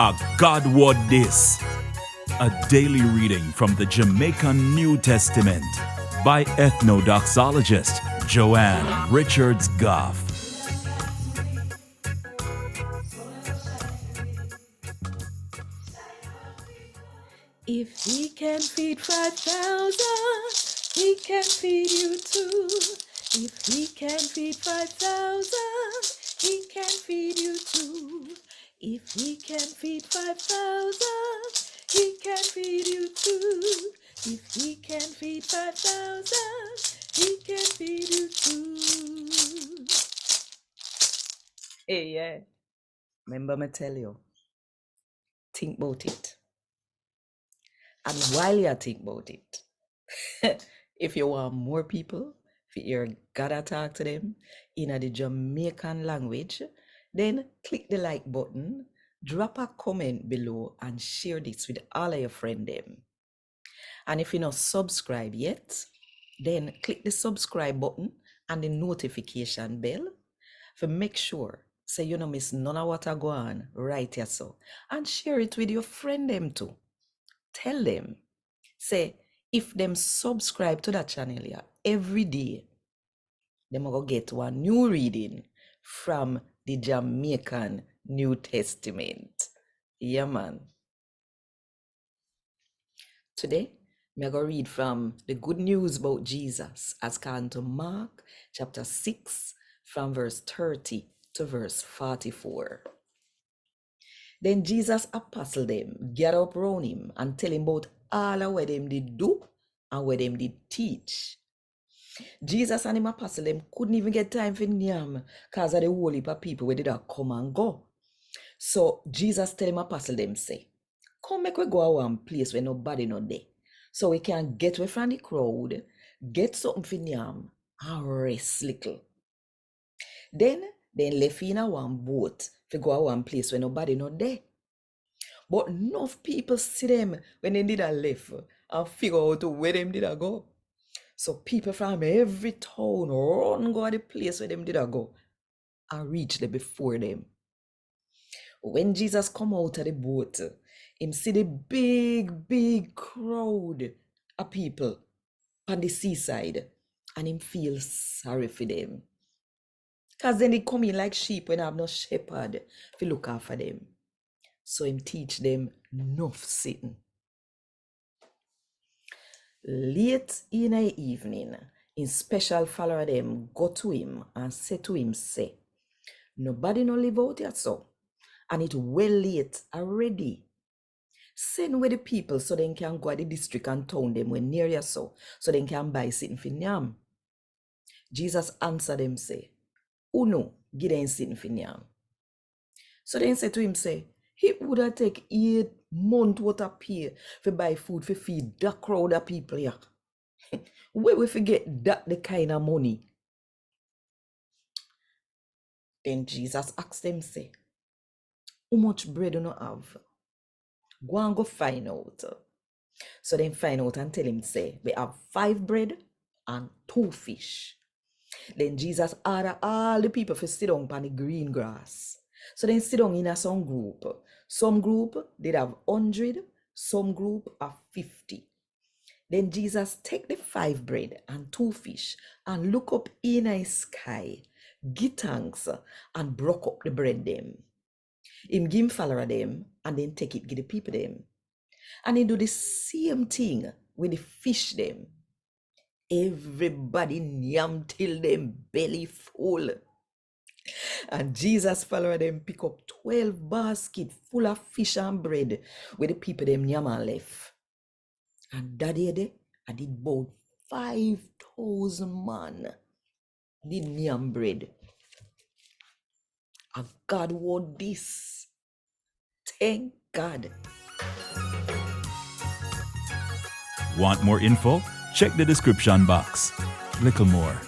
A God Word This, a daily reading from the Jamaican New Testament by Ethnodoxologist Joanne Richards Goffe. If he can feed 5,000, he can feed you too. If he can feed 5,000, he can feed you too. If he can feed 5,000, he can feed you too. If he can feed 5,000, he can feed you too. Hey, yeah. Remember me tell you, think about it. And while you think about it, if you want more people, if you gotta talk to them in the Jamaican language, then click the like button, drop a comment below, and share this with all of your friends them. And if you're not subscribed yet, then click the subscribe button and the notification bell to make sure so you don't miss none of what I go on right here so. And share it with your friend them too. Tell them. Say, if them subscribe to that channel here every day, them go get one new reading from the Jamaican New Testament. Yeah, man. Today, me go read from the good news about Jesus as according to Mark chapter 6 from verse 30 to verse 44. Then Jesus apostle them get up round him and tell him about all of what them did do and what them did teach. Jesus and him apostle them couldn't even get time for nyam because of the whole heap of people where did that come and go. So Jesus tell him apostle them say, come make we go to one place where nobody not there. So we can get away from the crowd, get something for nyam and rest little. Then left in a one boat to go to one place where nobody not there. But enough people see them when they did a left and figure out where them did a go. So people from every town run go to the place where them did a go and reach there before them. When Jesus come out of the boat, him see the big crowd of people on the seaside and him feel sorry for them. Because then they come in like sheep when have no shepherd to look after them. So him teach them enough sitting. Late in the evening, in special follower them go to him and say to him, say, nobody no live out yet so, and it well late already. Send away the people so they can go to the district and town them when near you so they can buy sitting for nyam. Jesus answer them say, UNU, give them sitting for nyam. So then say to him say, it would have take 8 months worth of pay for buy food for feed that crowd of people here. Where we forget that the kind of money? Then Jesus asked them say, how much bread do you have? Go and go find out. So then find out and tell him say, we have 5 bread and 2 fish. Then Jesus ordered all the people to sit down on the green grass. So then sit down in a some group. Some group did have 100, some group have 50. Then Jesus take the 5 bread and 2 fish and look up in the sky, give thanks and broke up the bread them. Him give follower them and then take it give the people them. And he do the same thing with the fish them. Everybody nyam till them belly full. And Jesus follower them pick up 12 baskets full of fish and bread with the people them nyam and left. And that day I did about 5,000 man did nyam bread. And God word this. Thank God. Want more info? Check the description box. Little more.